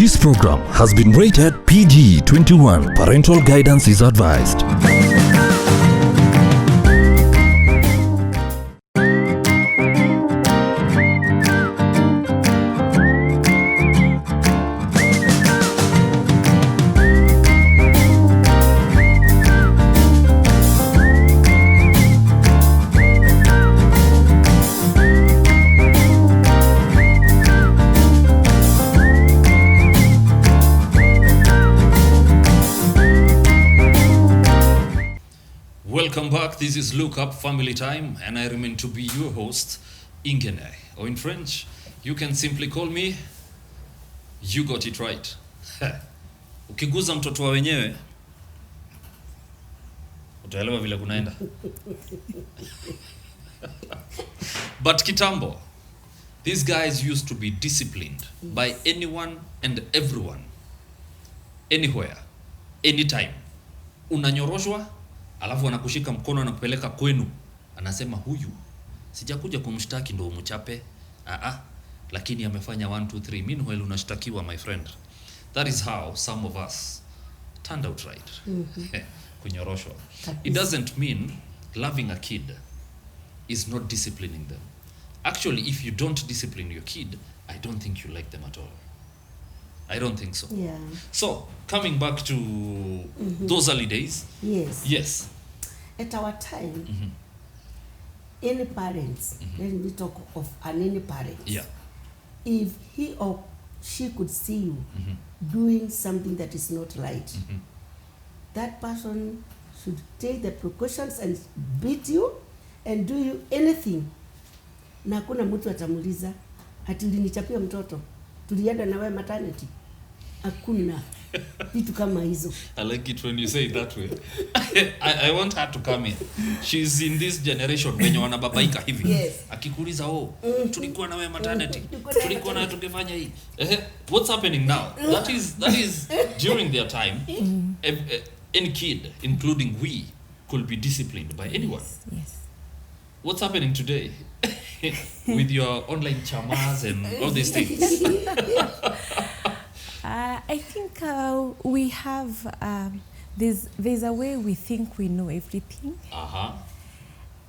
This program has been rated PG-21. Parental guidance is advised. Welcome back. This is Look Up Family Time, and I remain to be your host, Ingene. Or in French, you can simply call me You Got It Right. Ukiguza mtoto wa wenyewe utaelewa vile kunaenda. But kitambo, these guys used to be disciplined by anyone and everyone, anywhere, anytime. Unanyoroshwa, alafu anakushika mkono na kupeleka kwenu, anasema huyu sijakuja kumshtaki ndo umchape, lakini amefanya 1 2 3. Meanwhile unashtakiwa, my friend. That is how some of us turned out right. Kunyoroshwa. It doesn't mean loving a kid is not disciplining them. Actually, if you don't discipline your kid, I don't think you like them at all. I don't think so. Yeah. So, coming back to those early days. Yes. At our time, any parents, let me talk of any parent. Yeah. If he or she could see you doing something that is not right, that person should take the precautions and beat you and do you anything. Na hakuna mtu atamuliza ati ulinichapia mtoto, tulienda na wewe maternity. Hakuna vitu kama hizo. I like it when you say it that way. I want her to come in. She's in this generation when wana babaika hivi. Yes. Akikuuliza tulikuwa na wewe maternity. Tulikuwa na tukifanya hii. What's happening now? That is during their time. Any kid, including we, could be disciplined by anyone. Yes. What's happening today with your online chamas and all these things? I think we have there's a way we think we know everything.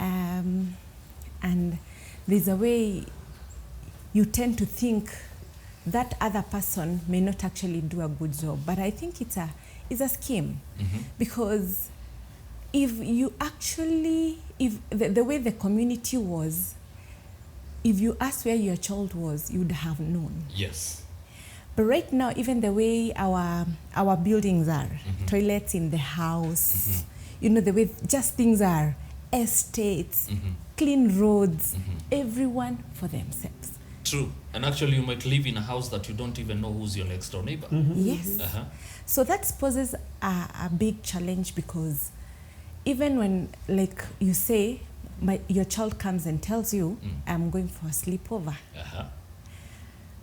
And there's a way you tend to think that other person may not actually do a good job, but I think it's a scheme. Because if you actually, if the way the community was, if you asked where your child was, you would have known. Yes. But right now, even the way our buildings are, toilets in the house, you know, the way just things are, estates, clean roads, everyone for themselves. True. And actually you might live in a house that you don't even know who's your next door neighbor. Yes. So that poses a big challenge, because even when, like you say, your child comes and tells you, I'm going for a sleepover,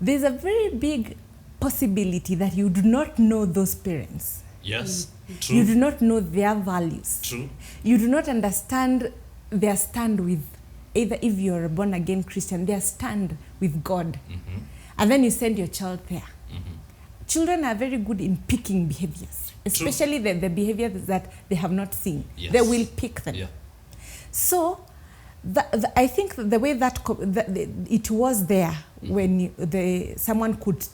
there's a very big possibility that you do not know those parents. Yes, true. You do not know their values. True. You do not understand their stand with, either if you're a born again Christian, their stand with God. And then you send your child there. Children are very good in picking behaviors, especially the behaviors that they have not seen. Yes. They will pick them. Yeah. So I think the way that it was there when someone could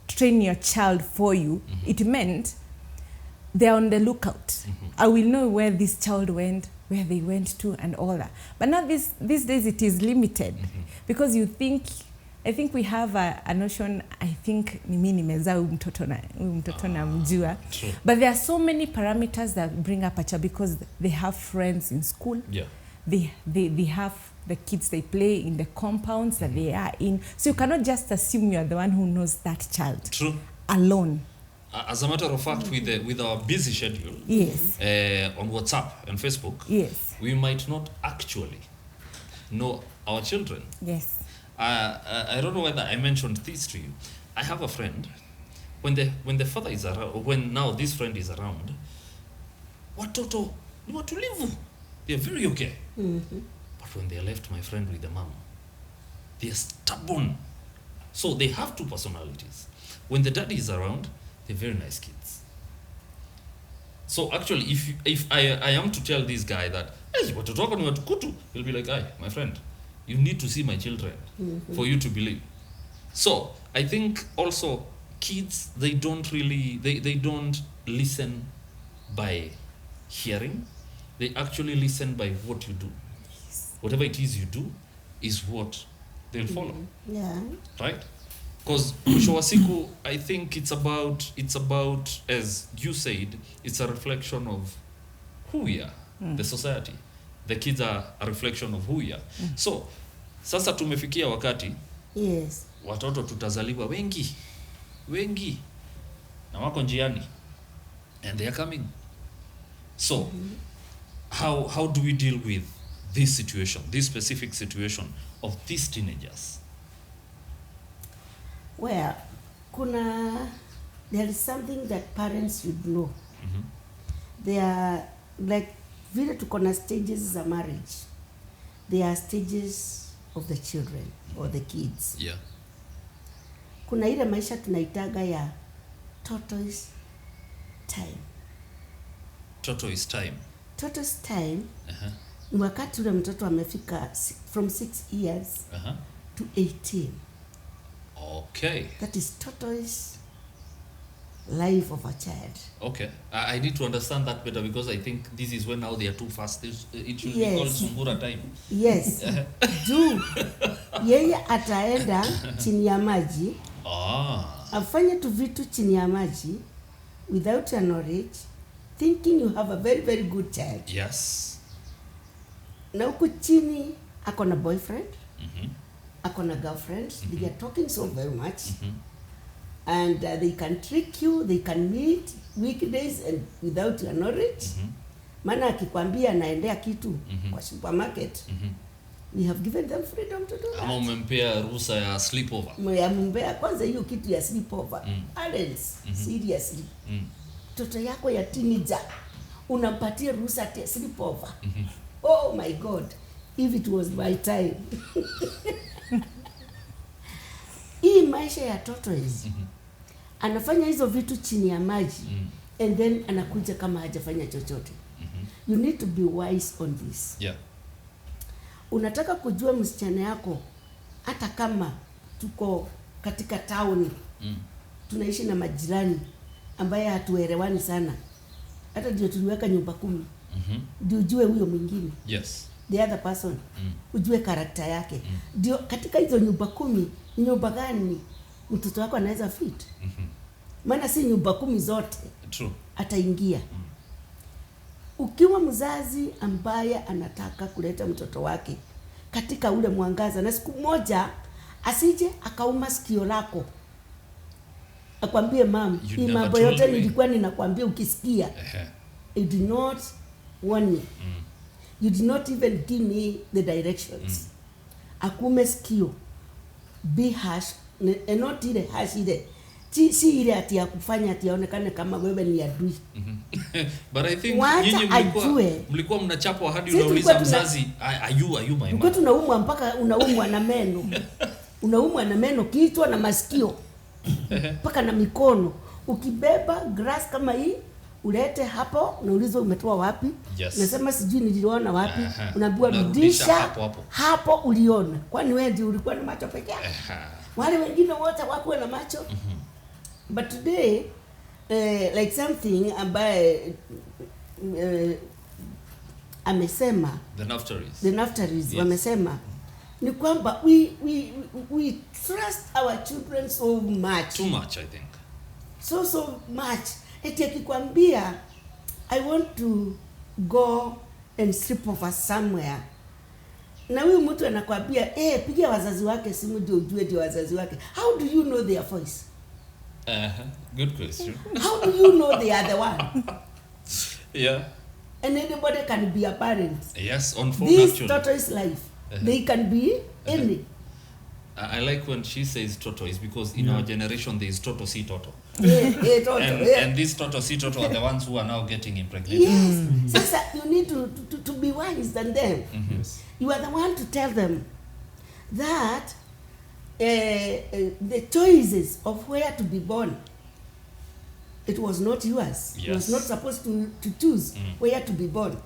train your child for you, it meant they're on the lookout. I will know where this child went, where they went to, and all that. But now these days it is limited, because I think we have a notion, I think mimi nimezaa mtoto na mjua. But there are so many parameters that bring up a child, because they have friends in school. Yeah. They have the kids they play in the compounds that they are in. So you cannot just assume you are the one who knows that child. True. Alone. As a matter of fact, with our busy schedule, Yes. On WhatsApp and Facebook, Yes. we might not actually know our children. Yes. I don't know whether I mentioned this to you. I have a friend. When the father is around, when now this friend is around, watoto ni watulivu. They're very okay. But when they left my friend with the mom, they're stubborn. So they have two personalities. When the daddy is around, they're very nice kids. So actually, if I am to tell this guy that, hey, watoto wako ni watukutu, he'll be like, "Aye, my friend, you need to see my children for you to believe." So I think also kids, they don't really, they don't listen by hearing. They actually listen by what you do. Whatever it is you do is what they'll follow. Yeah. Right? Because mwisho wa siku, I think it's about, as you said, it's a reflection of who we are, the society. The kids are a reflection of who we are. So sasa tumefikia wakati, Yes. watoto tutazaliwa wengi na wako njiani, and they are coming. So how do we deal with this situation, this specific situation of these teenagers? Well, there is something that parents should know. They are like, vile tuko na stages za marriage. There are stages of the children or the kids. Yeah. Kuna ile maisha tunaitaga ya tortoise time. Tortoise time. Tortoise time Uh-huh. ni wakati ule mtoto amefika from 6 years Uh-huh. to 18. Okay. That is tortoise life of a child. Okay. I need to understand that better, because I think this is when now they are too fast. It should Yes. be called sungura time. Yes. Juu yeye ataenda chini ya maji, afanye tu vitu chini ya maji without your knowledge, thinking you have a very very good child. Yes. Na huku chini ako na boyfriend, Mm-hmm. ako na girlfriend, they are talking so very much. And they can trick you, they can meet weekdays and without your knowledge. Maana akikwambia anaendea kitu kwa supermarket, we have given them freedom to do that. Ama umempea ruhusa ya sleepover. Mmea kwanza hiyo kitu ya sleepover. Parents, seriously. Mtoto yako ya teenager unampatia ruhusa ya sleepover. Oh my God, if it was my time. Hii maisha ya tortoise, anafanya hizo vitu chini ya maji, and then anakuja kama hajafanya chochote. You need to be wise on this. Yeah. Unataka kujua msichana yako, hata kama tuko katika town, tunaishi na majirani ambaye hatuelewani sana, hata ndio tuliweka nyumba 10, ndio ujue huyo mwingine. Yes. The other person, ujue karakta yake. Ndio katika hizo nyumba 10, nyumba gani mtoto wako anaweza fit? Maana si nyumba 10 zote True. ataingia. Ukiwa mzazi ambaye anataka kuleta mtoto wake katika ule mwangaza, na siku moja asije akauma sikio lako, akwambie mam, hii mambo yote nilikuwa ninakwambia ukisikia. I did not warn you. You did not even give me the directions. Akume sikio. Be harsh. And not ile harsh ile. Si ile ati ya kufanya ati aonekane kama wewe ni adui. But I think nyinyi mlikuwa mnachapwa hadi unauliza mzazi, are you my mom? Mko tunaumwa mpaka unaumwa na meno. Unaumwa na meno, kichwa na masikio. Mpaka na mikono. Ukibeba grass kama hii, ulete hapo, unauliza umetoa wapi? Yes. Nasema sijui niliona wapi. Unaambiwa rudisha hapo uliona. Kwani wewe ndio ulikuwa na macho peke yako? Wale wengine wote wako na macho. But today, like something ambaye amesema, the Naftaris wamesema ni kwamba we trust our children so much. Too much, I think. So much. Eti akikwambia I want to go and sleep over somewhere, na huyu mtu anakwambia pigia wazazi wake simu ndio ujue ndio wazazi wake. How do you know their voice? Good question. How do you know they are the one? Yeah. And anybody can be a parent. Yes, on phone this actually. tortoise life. They can be any. I like when she says tortoise, because in our generation there is toto si toto. Toto. And these toto si toto are the ones who are now getting impregnated. Yes. Sasa you need to be wise than them. You are the one to tell them that the choices of where to be born. It was not yours. You was Yes. not supposed to choose where to be born.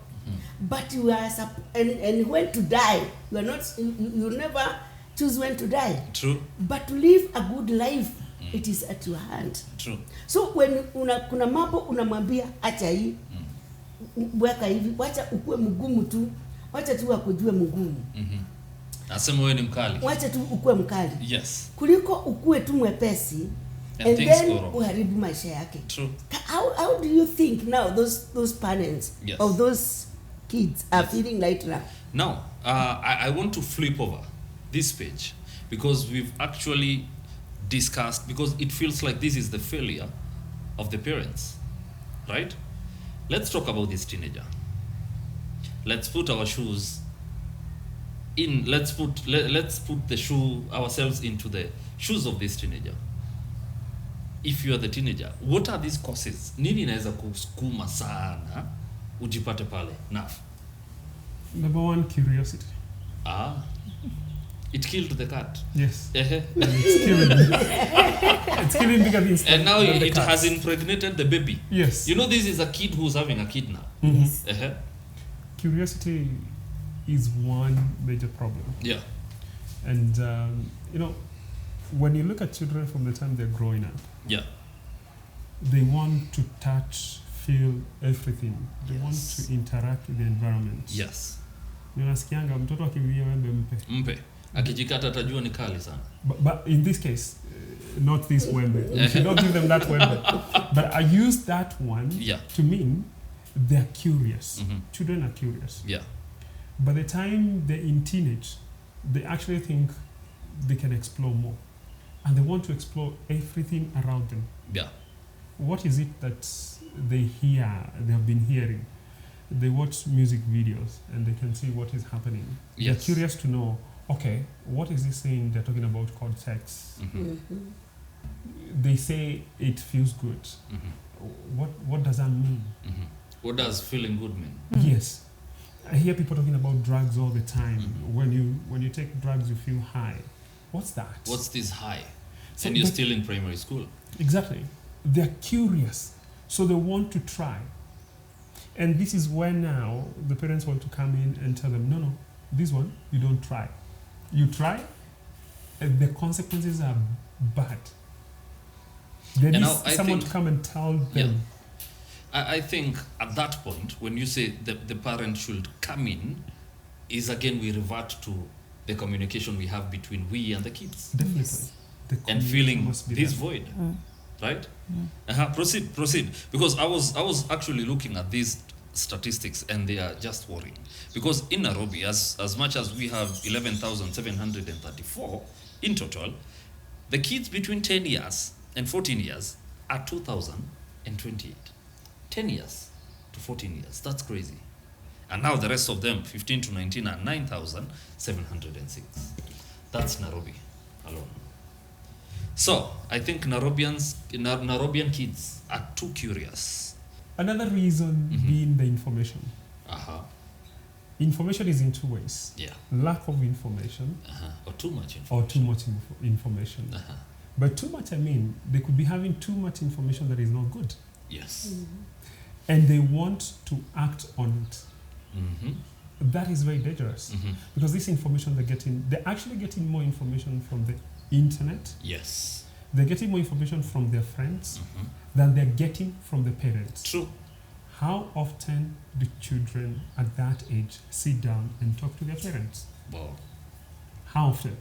But you are and when to die. You are not. You never choose when to die. True. But to live a good life, it is at your hand. True. So when kuna mambo unamwambia acha hii, weka hivi, wacha ukue mgumu tu, wacha tu akujue mgumu. Nasema wewe ni mkali. Wacha tu ukue mkali. Yes. Kuliko ukue tu mwepesi And and things then go wrong. uharibu maisha yake. True. How do you think now those parents Yes. of those kids are feeling right now? Now, I want to flip over this page because we've actually discussed, because it feels like this is the failure of the parents, right? Let's talk about this teenager. Let's put our shoes in, let's put ourselves into the shoes of this teenager. If you are the teenager, what are these causes? Nini inaweza kusukuma sana ujipate pale? Naf. Number one, curiosity. It killed the cat. Yes. Uh-huh. And it's killing. It's killing bigger things. And now than the it cats. has impregnated the baby. Yes. You know, this is a kid who's having a kid now. Yes. Uh-huh. Curiosity is one major problem. Yeah. And, when you look at children from the time they're growing up, Yeah. they want to touch, feel everything. They want Yes. to interact with the environment. Yes. Unasikianga mtoto akilia wembe mpe. Mpe. Akijikata atajua ni kali sana. But in this case, not this wembe. You should not give them that wembe. But I use that one Yeah. to mean they're curious. Mhm. Children are curious. Yeah. By the time they're in teenage, they actually think they can explore more. And they want to explore everything around them. Yeah. What is it that they have been hearing? They watch music videos and they can see what is happening. Yes. They're curious to know, okay, what is this thing they're talking about called sex? They say it feels good. What does that mean? What does feeling good mean? Yes. I hear people talking about drugs all the time. When you take drugs, you feel high. What's that? What's this high? So And you're they- still in primary school. Exactly. They're curious, so they want to try. And this is where now the parents want to come in and tell them, no, this one, you don't try. You try, and the consequences are bad. There And needs now I someone think- to come and tell them. I think at that point, when you say the parent should come in, is again we revert to the communication we have between we and the kids. Definitely. Yes. The And communication feeling must be this there. void, right? Proceed. Because I was actually looking at these statistics and they are just worrying. Because in Nairobi, as much as we have 11,734 in total, the kids between 10 years and 14 years are 2,028. 10 years to 14 years. That's crazy. And now the rest of them, 15 to 19, are 9,706. That's Nairobi alone. So I think Nairobian kids are too curious. Another reason being the information. Information is in two ways. Yeah. Lack of information Or too much information. or too much information. By too much, I mean they could be having too much information that is not good. Yes. And they want to act on it. That is very dangerous. Because this information they're actually getting more information from the internet. Yes. They're getting more information from their friends than they're getting from the parents. True. How often do children at that age sit down and talk to their parents? Wow. How often?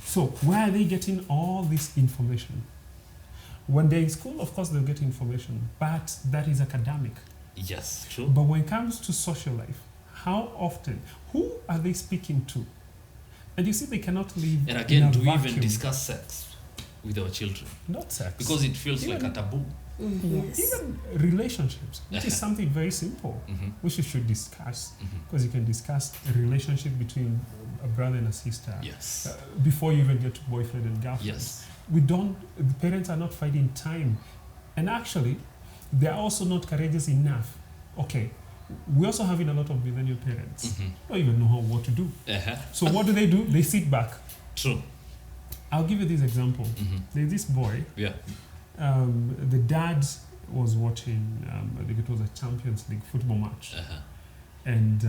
So where are they getting all this information? When they're in school, of course, they'll get information, but that is academic. Yes. True. But when it comes to social life, how often? Who are they speaking to? And you see, they cannot live And again, in a do we vacuum. even discuss sex with our children? Not sex. Because it feels like a taboo. Yes. Even relationships, which is something very simple, which you should discuss. Because you can discuss a relationship between a brother and a sister Yes. before you even get to boyfriend and girlfriend. Yes. The parents are not finding time. And actually, they are also not courageous enough. Okay, we're also having a lot of millennial parents. Don't even know what to do. So what do? They sit back. True. I'll give you this example. Mhm. There's this boy. Yeah. The dad was watching. I think it was a Champions League football match, Uh-huh. and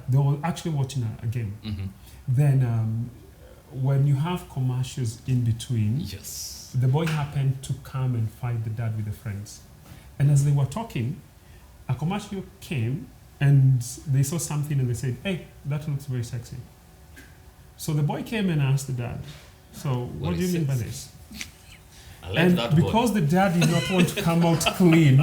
they were actually watching a game. Mhm. Then, when you have commercials in between, Yes. the boy happened to come and fight the dad with the friends. And as they were talking, a commercial came and they saw something and they said, "Hey, that looks very sexy." So the boy came and asked the dad, "So what do you is mean by sex? this?" I like And that boy. because the dad did not want to come out clean,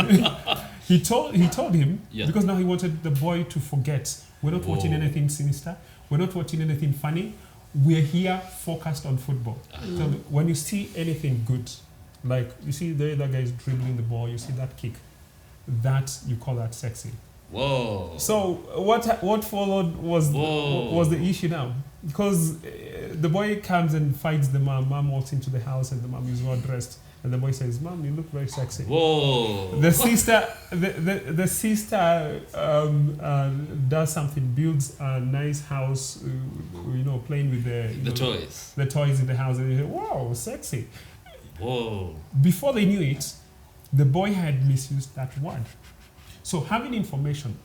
he told him, Yeah. because now he wanted the boy to forget, we're not watching Whoa. anything sinister, we're not watching anything funny, we're here focused on football. So when you see anything good, like you see the other guy is dribbling the ball, you see that kick, that you call that sexy. Whoa. So what followed was Whoa. the issue now, because the boy comes and fights the mom. Mom walks into the house and the mom is well dressed, and the boy says, "Mom, you look very sexy." Whoa. The sister does something, builds a nice house, playing with The toys. the toys in the house, and you say, "Wow, sexy." Whoa. Before they knew it, the boy had misused that word. So having information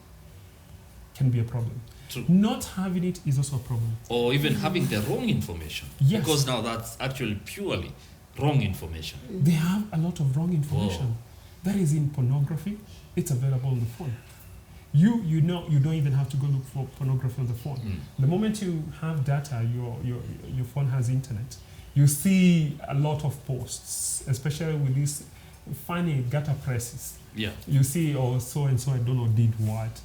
can be a problem. True. Not having it is also a problem. Or even having the wrong information. Yes. Because now that's actually purely wrong information. They have a lot of wrong information. That is in pornography. It's available on the phone. You don't even have to go look for pornography on the phone. Mm. The moment you have data, your phone has internet. You see a lot of posts, especially with these funny gutter presses. Yeah. You see, so and so I don't know did what.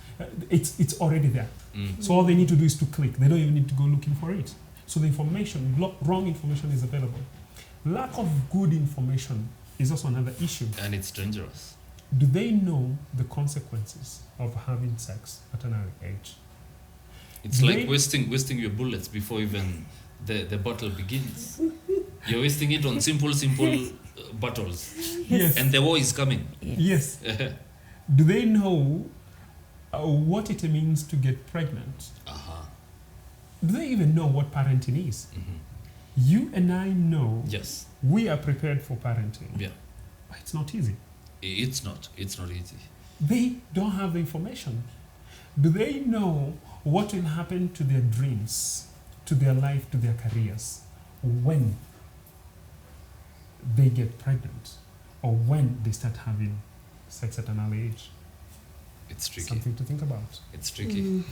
It's already there. Mm. So all they need to do is to click. They don't even need to go looking for it. So the information, wrong information is available. Lack of good information is also another issue. And it's dangerous. Do they know the consequences of having sex at an early age? It's Do like they- wasting your bullets before even the battle begins. You're wasting it on simple battles. Yes. And the war is coming. Yes. Do they know what it means to get pregnant? Uh-huh. Do they even know what parenting is? Mhm. You and I know Yes. we are prepared for parenting. Yeah. But it's not easy. It's not easy. They don't have the information. Do they know what will happen to their dreams, to their life, to their careers when they get pregnant or when they start having sex at an early age? It's tricky. Something to think about. It's tricky.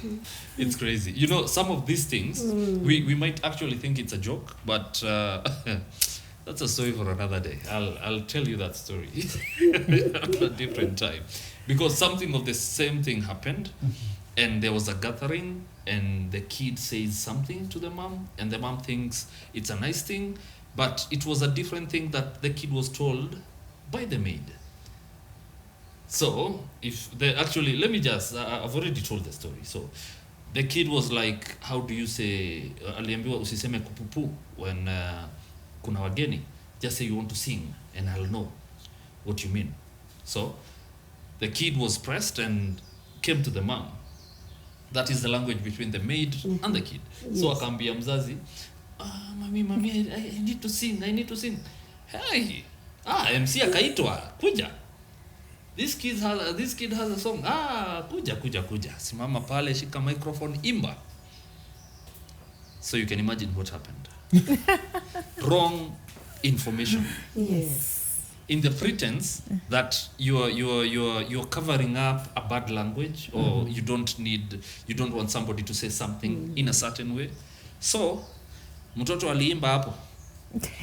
It's crazy. You know, some of these things, we might actually think it's a joke, but that's a story for another day. I'll tell you that story at a different time. Because something of the same thing happened, and there was a gathering, and the kid says something to the mom, and the mom thinks it's a nice thing, but it was a different thing that the kid was told by the maid. So, if they actually, let me just, I've already told the story. So, the kid was like, how do you say, aliambiwa usiseme kupupu when kuna wageni. Just say you want to sing and I'll know what you mean. So, the kid was pressed and came to the mom. That is the language between the maid and the kid. So, Yes. akaambia mzazi, mami, I need to sing. Hey, MC akaitwa, kuja. This kid has a song. Kuja. Simama pale, shika microphone, imba. So you can imagine what happened. Wrong information. Yes. In the pretense that you're covering up a bad language, or you don't want somebody to say something in a certain way. So mtoto aliimba hapo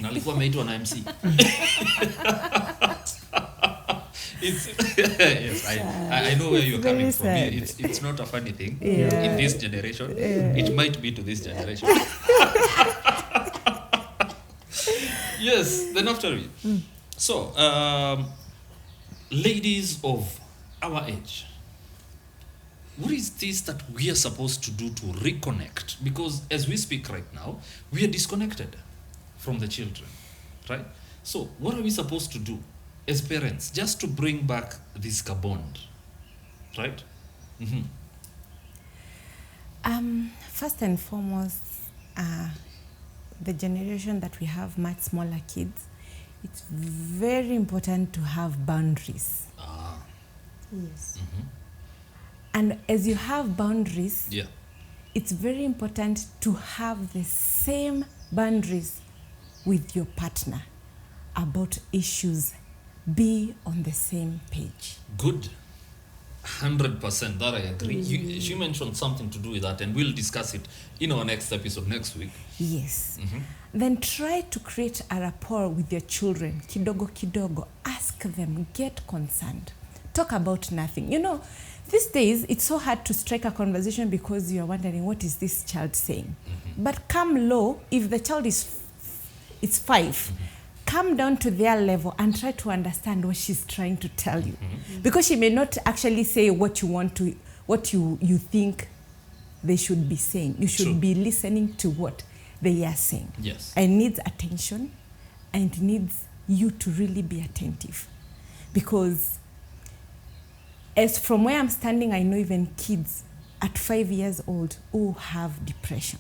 na alikuwa ameitwa na MC. Yes, I know where you're coming from. Very It's not a funny thing Yeah. in this generation. It might be to this generation. Yes, then after it. So, ladies of our age, what is this that we are supposed to do to reconnect? Because as we speak right now, we are disconnected from the children, right? So, what are we supposed to do as parents just to bring back this bond, right? Mm-hmm. First and foremost, the generation that we have much smaller kids, it's very important to have boundaries. Yes. And as you have boundaries, Yeah. it's very important to have the same boundaries with your partner about issues. Be on the same page. Good. 100%. That I agree. She mentioned something to do with that, and we'll discuss it in our next episode next week. Yes. Then try to create a rapport with your children. Kidogo kidogo. Ask them. Get concerned. Talk about nothing. You know, these days it's so hard to strike a conversation because you're wondering, what is this child saying? But come low. If the child is 5, come down to their level and try to understand what she's trying to tell you. Because she may not actually say what you think they should be saying. You should True. be listening to what they are saying. Yes. And needs attention and needs you to really be attentive. Because as from where I'm standing, I know even kids at 5 years old who have depression.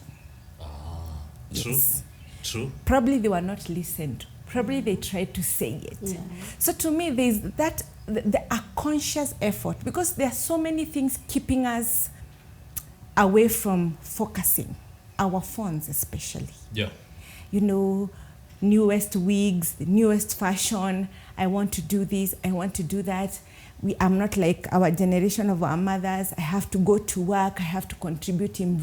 True. Yes. True. Probably they were not listened. Probably they tried to say it. Yeah. So to me, there's that a conscious effort, because there are so many things keeping us away from focusing, our phones especially. Yeah. You know, newest wigs, the newest fashion. I want to do this. I want to do that. I'm not like our generation of our mothers. I have to go to work. I have to contribute in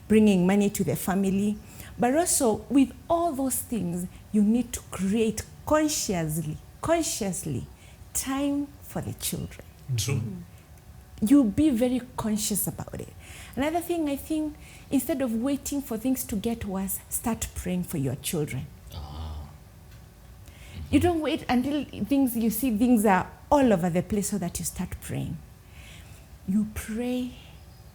bringing money to the family. But also, with all those things, you need to create consciously time for the children. True. You be very conscious about it. Another thing, I think, instead of waiting for things to get worse, start praying for your children. You don't wait until you see things are all over the place so that you start praying. You pray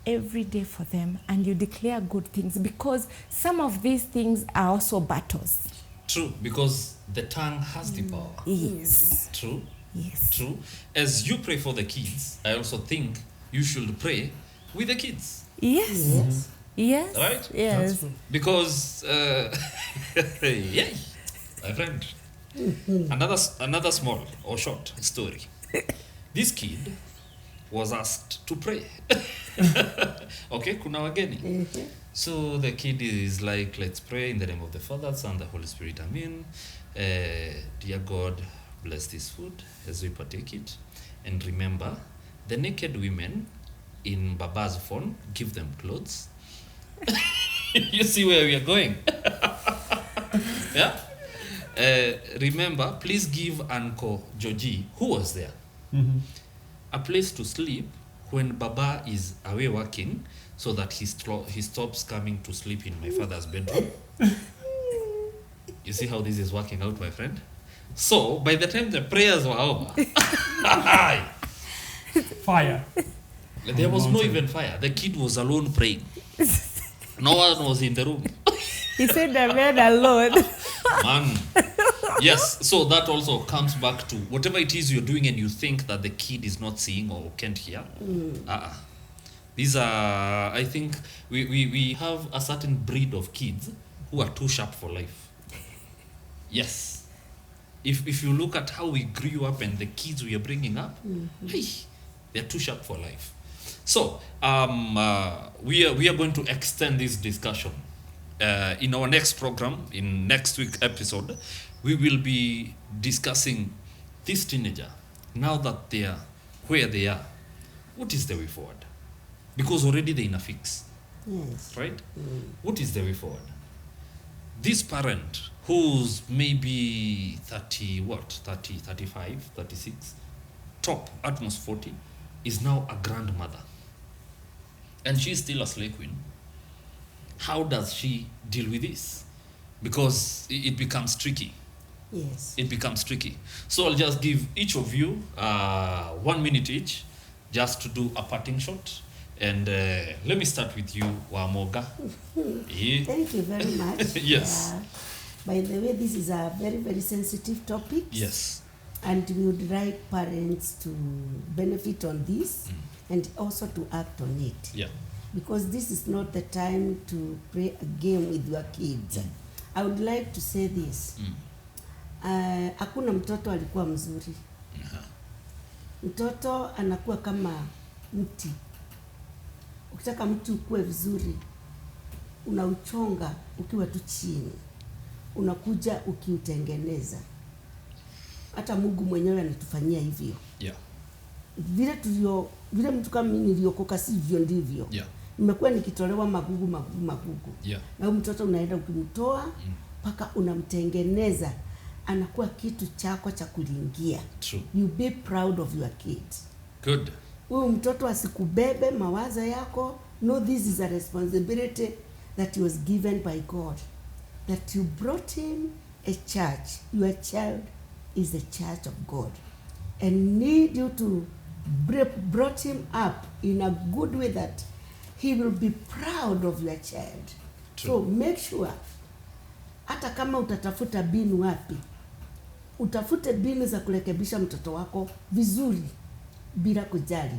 every day for them and you declare good things, because some of these things are also battles. True. Because the tongue has the power. Yes. True. Yes. True. As you pray for the kids, I also think you should pray with the kids. Yes. Yes. Yes. Right? Yes. Because, yeah, my friend, another small or short story. This kid was asked to pray. Okay, kuna wageni. So the kid is like, let's pray in the name of the Father, Son, the Holy Spirit, Amen. Dear God, bless this food as we partake it. And remember, the naked women in Baba's phone, give them clothes. You see where we are going? Yeah? Remember, please give Uncle Georgie, who was there, a place to sleep when Baba is away working, so that he stops coming to sleep in my father's bedroom. You see how this is working out, my friend? So, by the time the prayers were over, Fire. there was no even fire. The kid was alone praying. No one was in the room. He said the man alone. Man. Yes, so that also comes back to whatever it is you're doing and you think that the kid is not seeing or can't hear. These are, I think, we have a certain breed of kids who are too sharp for life. Yes. If you look at how we grew up and the kids we are bringing up, hey, they're too sharp for life. So, we are going to extend this discussion. In our next program, in next week's episode, we will be discussing this teenager. Now that they are where they are, what is the way forward? Because already they're in a fix, Yes. right? What is the way forward? This parent who's maybe 30, 35, 36, top, at most 40, is now a grandmother. And she's still a slay queen. How does she deal with this? Because it becomes tricky. Yes. It becomes tricky. So I'll just give each of you 1 minute each, just to do a parting shot. And let me start with you, Wamoga. Yeah. Thank you very much. Yes. By the way, this is a very, very sensitive topic. Yes. And we would like parents to benefit on this and also to act on it. Yeah. Because this is not the time to play a game with your kids. I would like to say this. Hakuna mtoto alikuwa mzuri. Mtoto anakuwa kama mti. Ukitaka mti ukue vizuri, unauchonga ukiwa tu chini. Unakuja ukiutengeneza. Hata Mungu mwenyewe anatufanyia hivyo. Yeah. Vile mtu kama mimi niliokoka sivyo ndivyo. Yeah. Nimekuwa nikitolewa magugu. Yeah. Na mtoto unaenda ukimtoa mpaka unamtengeneza, anakuwa kitu chako cha kulingia. True. You be proud of your kid. Good. Huyu mtoto asikubebe mawazo yako. No, this is a responsibility that he was given by God. That you brought him a church. Your child is the church of God. And need you to brought him up in a good way that he will be proud of your child. True. So make sure, hata kama utatafuta binu wapi, utafute binu za kurekebisha mtoto wako vizuri bila kujali,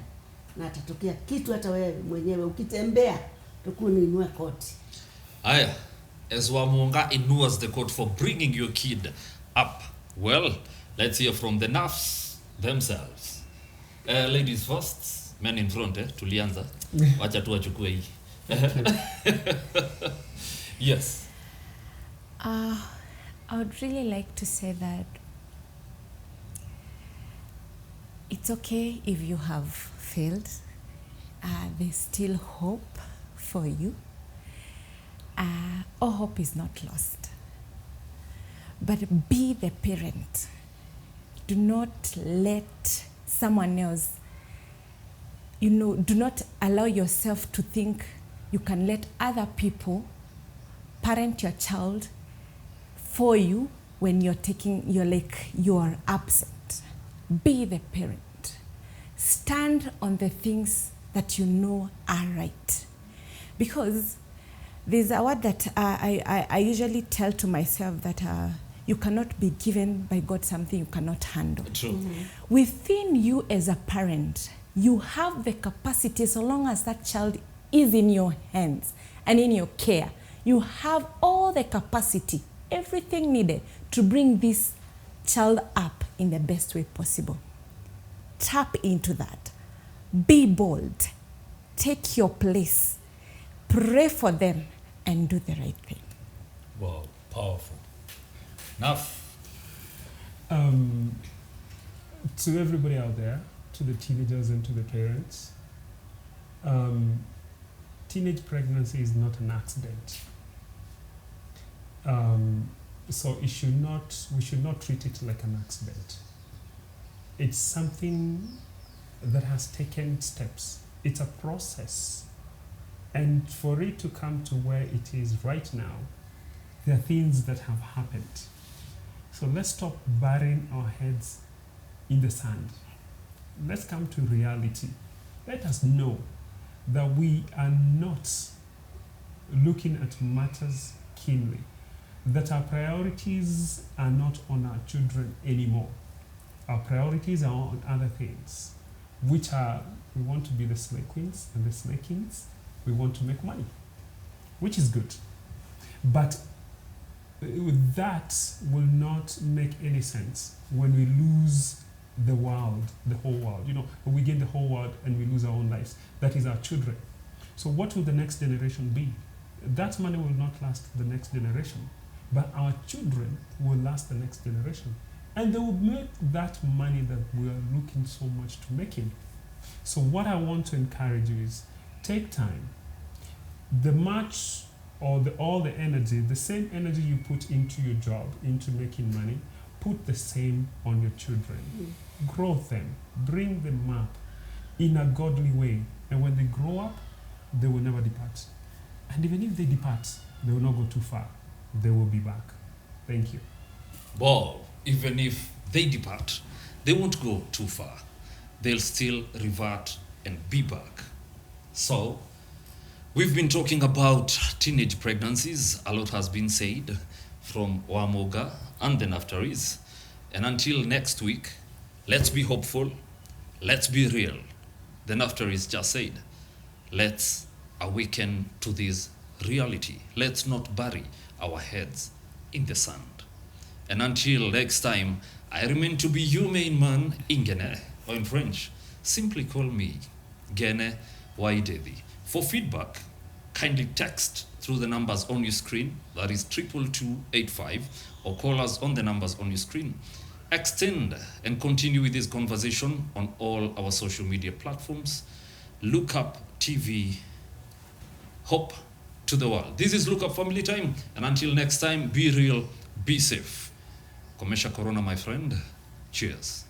na atatokea kitu hata wewe mwenyewe ukitembea utakuwa unainua koti. Aya, as Wamonga inuas the court for bringing your kid up. Well, let's hear from the nafs themselves. Ladies first, men in front, tulianza. Wacha tu wachukue hii. Yes. I would really like to say that it's okay if you have failed. There's still hope for you. All hope is not lost. But be the parent. Do not let someone else, do not allow yourself to think you can let other people parent your child for you when you're absent. Be the parent. Stand on the things that you know are right. Because there's a word that I usually tell to myself that you cannot be given by God something you cannot handle. True. Mm-hmm. Within you as a parent, you have the capacity, so long as that child is in your hands and in your care, you have all the capacity, everything needed to bring this child up in the best way possible. Tap into that. Be bold. Take your place. Pray for them and do the right thing. Wow, powerful. Naf. To everybody out there, to the teenagers and to the parents, teenage pregnancy is not an accident. So we should not treat it like an accident. It's something that has taken steps. It's a process. And for it to come to where it is right now, there are things that have happened. So let's stop burying our heads in the sand. Let's come to reality. Let us know that we are not looking at matters keenly, that our priorities are not on our children anymore. Our priorities are on other things, which are, we want to be the slay queens and the slay kings. We want to make money, which is good. But that will not make any sense when we lose the world, the whole world. When we gain the whole world and we lose our own lives. That is our children. So what will the next generation be? That money will not last the next generation, but our children will last the next generation. And they will make that money that we are looking so much to making. So what I want to encourage you is take time. The much or all the energy, the same energy you put into your job, into making money, put the same on your children. Grow them, bring them up in a godly way. And when they grow up, they will never depart. And even if they depart, they will not go too far. They will be back. Thank you. Well, even if they depart, they won't go too far. They'll still revert and be back. So, we've been talking about teenage pregnancies. A lot has been said from Wamoga and the Naftaris. And until next week, let's be hopeful. Let's be real. The Naftaris just said, let's awaken to this reality. Let's not bury our heads in the sand. And until next time, I remain to be your main man, Ingene, or in French, simply call me Gene Waidedi. For feedback, kindly text through the numbers on your screen, that is 22285, or call us on the numbers on your screen. Extend and continue with this conversation on all our social media platforms. Look Up TV, hope to the world. This is Look Up Family Time, and until next time, be real, be safe. Komesha Corona, my friend. Cheers.